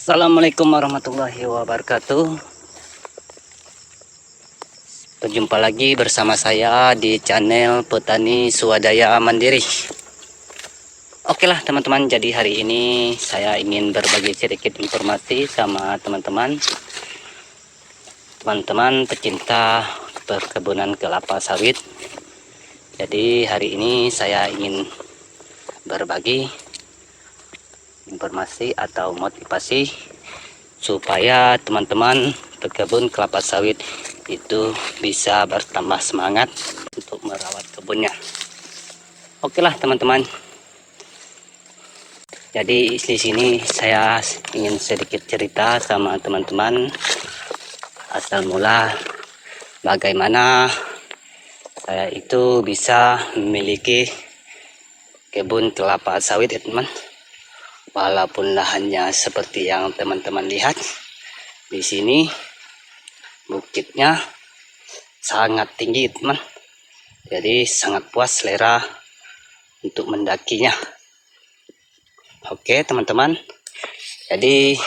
Assalamualaikum warahmatullahi wabarakatuh. Berjumpa lagi bersama saya di channel Petani Swadaya Mandiri. Oke lah teman-teman, jadi hari ini saya ingin berbagi sedikit informasi sama teman-teman pecinta perkebunan kelapa sawit. Jadi hari ini saya ingin berbagi informasi atau motivasi supaya teman-teman pekebun kelapa sawit itu bisa bertambah semangat untuk merawat kebunnya. Oke lah teman-teman, jadi di sini saya ingin sedikit cerita sama teman-teman asal mula bagaimana saya itu bisa memiliki kebun kelapa sawit ya teman. Walaupun lahannya seperti yang teman-teman lihat di sini, bukitnya sangat tinggi teman, jadi sangat puas selera untuk mendakinya. Oke teman-teman, jadi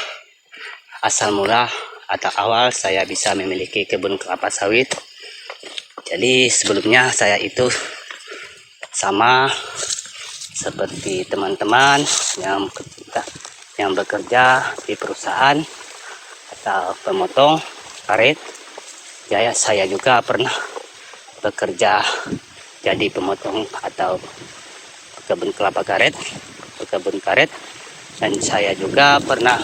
asal mula atau awal saya bisa memiliki kebun kelapa sawit. Jadi sebelumnya saya itu sama seperti teman-teman yang bekerja di perusahaan atau pemotong karet. Ya, saya juga pernah bekerja jadi pemotong atau pekebun kelapa karet, pekebun karet, dan saya juga pernah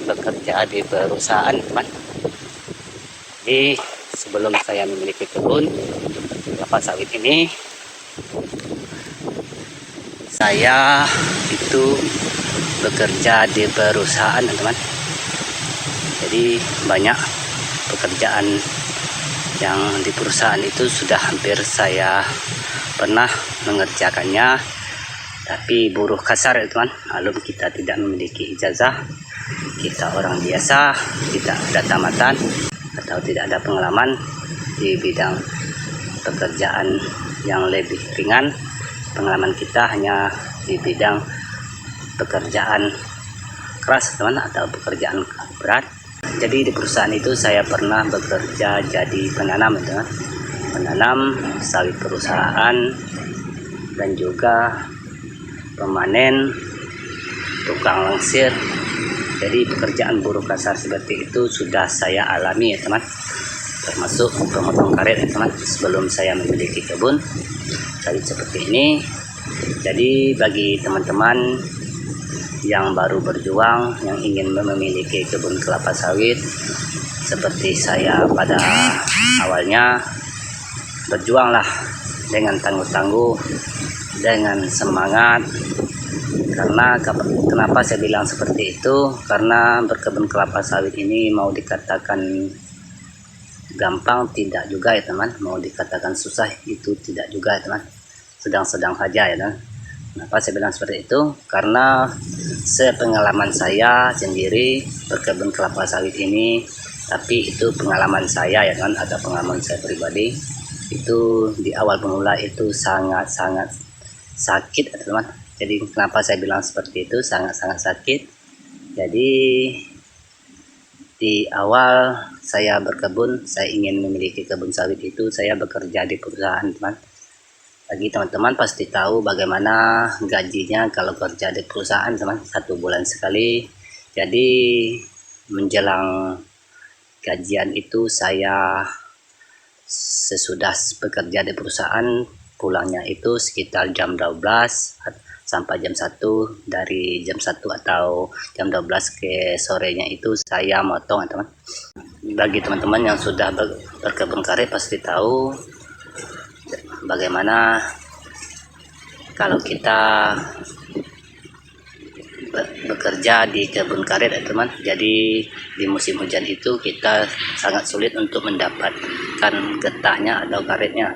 bekerja di perusahaan teman. Jadi sebelum saya memiliki kebun kelapa sawit ini, saya itu bekerja di perusahaan teman. Jadi banyak pekerjaan yang di perusahaan itu sudah hampir saya pernah mengerjakannya, tapi buruh kasar ya teman. Alum kita tidak memiliki ijazah, kita orang biasa, tidak ada tamatan atau tidak ada pengalaman di bidang pekerjaan yang lebih ringan. Pengalaman kita hanya di bidang pekerjaan keras teman, atau pekerjaan berat. Jadi di perusahaan itu saya pernah bekerja jadi penanam teman, penanam sawit perusahaan, dan juga pemanen, tukang langsir. Jadi pekerjaan buruh kasar seperti itu sudah saya alami ya teman, termasuk pemotong karet ya teman, sebelum saya memiliki kebun sawit seperti ini. Jadi bagi teman-teman yang baru berjuang, yang ingin memiliki kebun kelapa sawit seperti saya pada awalnya, berjuanglah dengan tangguh-tangguh, dengan semangat. Karena kenapa saya bilang seperti itu, karena berkebun kelapa sawit ini mau dikatakan gampang tidak juga ya teman, mau dikatakan susah itu tidak juga ya teman, sedang-sedang saja ya teman. Kenapa saya bilang seperti itu? Karena sepengalaman saya sendiri berkebun kelapa sawit ini, tapi itu pengalaman saya ya teman, atau pengalaman saya pribadi, itu di awal pemula itu sangat-sangat sakit ya teman. Jadi kenapa saya bilang seperti itu, sangat-sangat sakit. Jadi di awal saya berkebun, saya ingin memiliki kebun sawit itu, saya bekerja di perusahaan teman. Bagi teman-teman pasti tahu bagaimana gajinya kalau kerja di perusahaan teman, 1 bulan sekali. Jadi menjelang gajian itu saya sesudah bekerja di perusahaan, pulangnya itu sekitar jam 12 sampai jam 1. Dari jam 1 atau jam 12 ke sorenya itu saya motong teman. Bagi teman-teman yang sudah berkebun karet pasti tahu bagaimana kalau kita bekerja di kebun karet ya teman. Jadi di musim hujan itu kita sangat sulit untuk mendapatkan getahnya atau karetnya.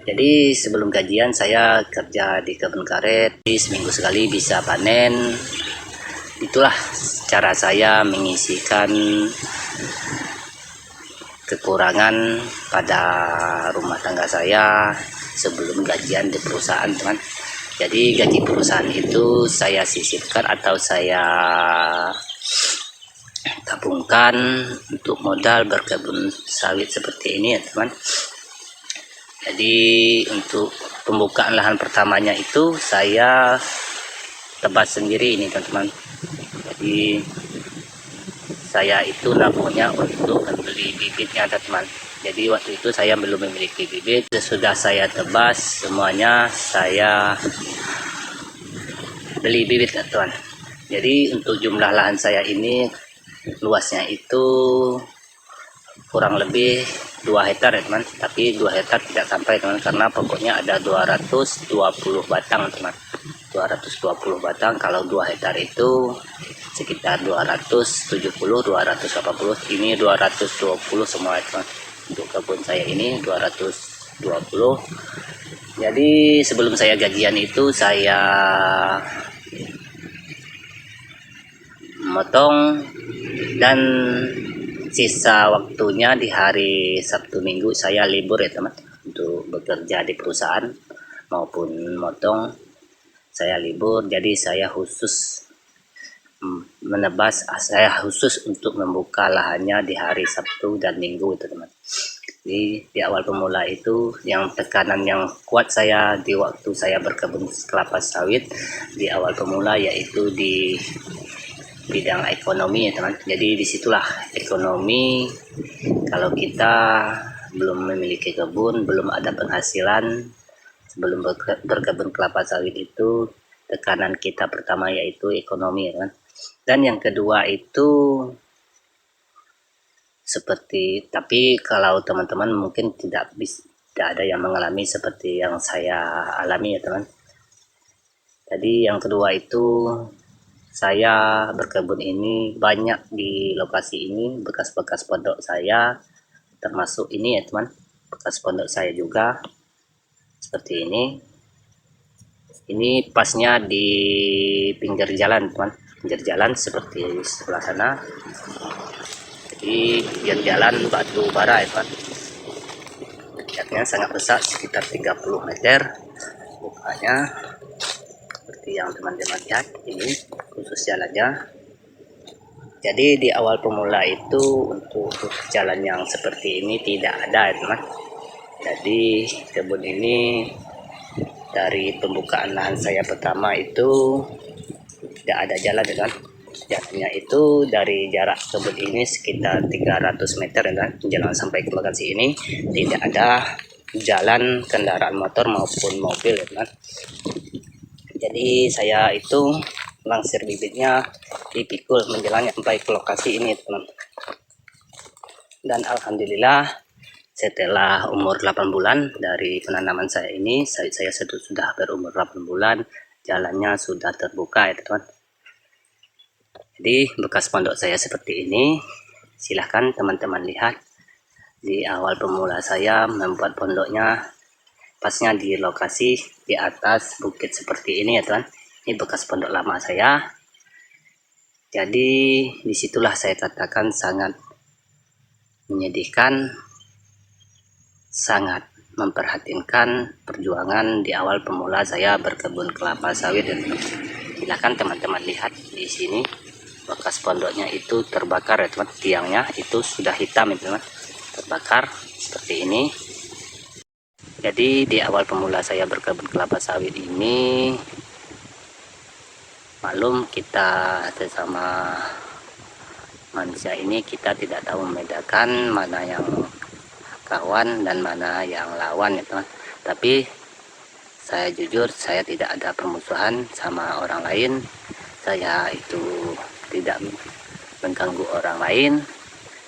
Jadi sebelum gajian saya kerja di kebun karet, seminggu sekali bisa panen. Itulah cara saya mengisikan kekurangan pada rumah tangga saya sebelum gajian di perusahaan teman. Jadi gaji perusahaan itu saya sisipkan atau saya tabungkan untuk modal berkebun sawit seperti ini ya teman. Jadi untuk pembukaan lahan pertamanya itu saya tebas sendiri ini teman-teman. Jadi saya itu nabungnya untuk membeli bibitnya teman. Jadi waktu itu saya belum memiliki bibit, sudah saya tebas semuanya, saya beli bibit teman. Jadi untuk jumlah lahan saya ini luasnya itu kurang lebih 2 hektar ya teman, tapi 2 hektar tidak sampai teman, karena pokoknya ada 220 batang teman, 220 batang. Kalau 2 hektar itu sekitar 270 280, ini 220 semua teman. Untuk kebun saya ini 220. Jadi sebelum saya gajian itu saya motong, dan sisa waktunya di hari Sabtu Minggu saya libur ya teman, untuk bekerja di perusahaan maupun motong saya libur. Jadi saya khusus saya khusus untuk membuka lahannya di hari Sabtu dan Minggu teman. Jadi di awal pemula itu yang tekanan yang kuat saya di waktu saya berkebun kelapa sawit di awal pemula yaitu di bidang ekonomi ya teman. Jadi disitulah ekonomi, kalau kita belum memiliki kebun, belum ada penghasilan, sebelum berkebun kelapa sawit itu tekanan kita pertama yaitu ekonomi ya teman. Dan yang kedua itu seperti, tapi kalau teman-teman mungkin tidak ada yang mengalami seperti yang saya alami ya teman. Jadi yang kedua itu saya berkebun ini banyak di lokasi ini bekas-bekas pondok saya, termasuk ini ya teman, bekas pondok saya juga seperti ini. Ini pasnya di pinggir jalan teman, pinggir jalan seperti sebelah sana. Jadi pinggir jalan batu bara ya teman, dekatnya sangat besar sekitar 30 meter bukanya. Seperti yang teman-teman lihat ini khusus jalannya. Jadi di awal pemula itu untuk jalan yang seperti ini tidak ada ya teman. Jadi kebun ini dari pembukaan lahan saya pertama itu tidak ada jalan ya teman. Jalannya itu dari jarak kebun ini sekitar 300 meter ya teman. Jalan sampai ke lokasi ini tidak ada jalan kendaraan motor maupun mobil ya teman. Jadi saya itu langsir bibitnya dipikul menjelang sampai ke lokasi ini teman. Dan alhamdulillah setelah umur 8 bulan dari penanaman saya ini, saya sudah berumur 8 bulan, jalannya sudah terbuka ya teman. Jadi bekas pondok saya seperti ini, silahkan teman-teman lihat. Di awal pemula saya membuat pondoknya pasnya di lokasi di atas bukit seperti ini ya teman. Ini bekas pondok lama saya. Jadi disitulah saya katakan sangat menyedihkan, sangat memperhatinkan perjuangan di awal pemula saya berkebun kelapa sawit ya teman. Silahkan teman-teman lihat di sini bekas pondoknya itu terbakar ya teman, tiangnya itu sudah hitam ya teman, terbakar seperti ini. Jadi di awal pemula saya berkebun kelapa sawit ini, maklum kita sesama manusia ini kita tidak tahu membedakan mana yang kawan dan mana yang lawan ya teman. Tapi saya jujur, saya tidak ada permusuhan sama orang lain. Saya itu tidak mengganggu orang lain.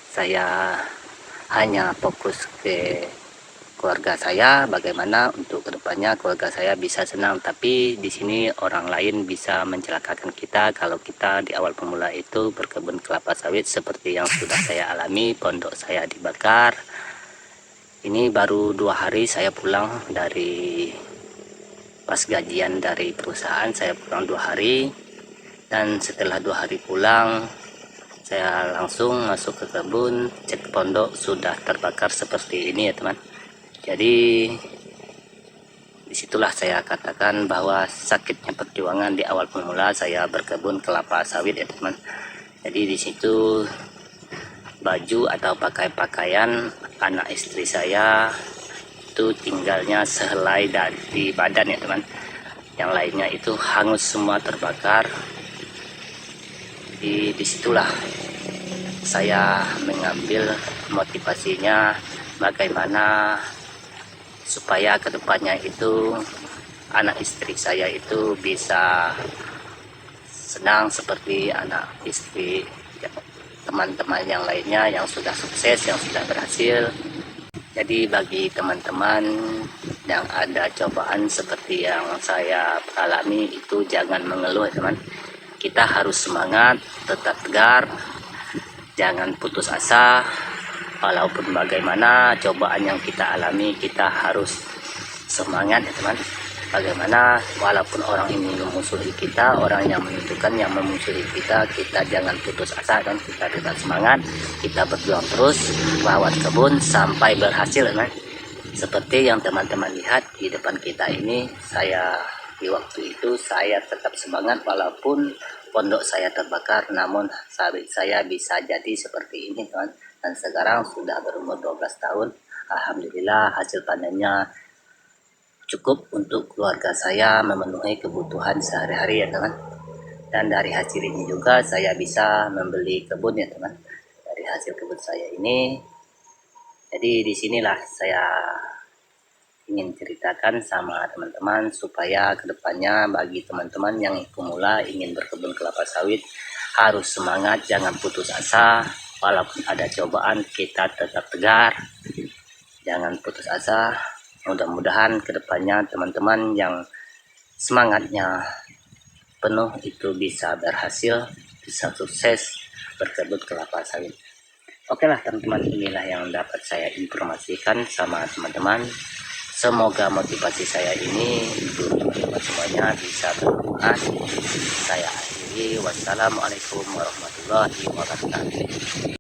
Saya hanya fokus ke keluarga saya, bagaimana untuk kedepannya keluarga saya bisa senang. Tapi di sini orang lain bisa mencelakakan kita kalau kita di awal pemula itu berkebun kelapa sawit seperti yang sudah saya alami. Pondok saya dibakar. Ini baru 2 hari saya pulang dari pas gajian dari perusahaan, saya pulang 2 hari. Dan setelah 2 hari pulang, saya langsung masuk ke kebun, cek pondok sudah terbakar seperti ini ya teman. Jadi disitulah saya katakan bahwa sakitnya perjuangan di awal pemula saya berkebun kelapa sawit ya teman. Jadi disitu baju atau pakaian anak istri saya itu tinggalnya sehelai dari badan ya teman. Yang lainnya itu hangus semua, terbakar. Jadi disitulah saya mengambil motivasinya bagaimana supaya kedepannya itu anak istri saya itu bisa senang seperti anak istri teman-teman yang lainnya yang sudah sukses, yang sudah berhasil. Jadi bagi teman-teman yang ada cobaan seperti yang saya alami itu jangan mengeluh teman. Kita harus semangat, tetap tegar, jangan putus asa. Walaupun bagaimana cobaan yang kita alami, kita harus semangat ya teman. Bagaimana walaupun orang ini memusuhi kita, orang yang menentukan yang memusuhi kita, kita jangan putus asa dan kita tetap semangat. Kita berjuang terus merawat kebun sampai berhasil teman. Seperti yang teman-teman lihat di depan kita ini, saya di waktu itu saya tetap semangat walaupun pondok saya terbakar, namun sawit saya bisa jadi seperti ini teman. Dan sekarang sudah berumur 12 tahun. Alhamdulillah hasil panennya cukup untuk keluarga saya memenuhi kebutuhan sehari-hari ya teman. Dan dari hasil ini juga saya bisa membeli kebun ya teman. Dari hasil kebun saya ini, jadi disinilah saya ingin ceritakan sama teman-teman supaya kedepannya bagi teman-teman yang pemula ingin berkebun kelapa sawit harus semangat, jangan putus asa. Walaupun ada cobaan kita tetap tegar, jangan putus asa. Mudah-mudahan kedepannya teman-teman yang semangatnya penuh itu bisa berhasil, bisa sukses berkebun kelapa sawit. Oke lah teman-teman, inilah yang dapat saya informasikan sama teman-teman. Semoga motivasi saya ini untuk teman-teman semuanya bisa bermanfaat. Saya akhiri, wassalamualaikum warahmatullahi wabarakatuh.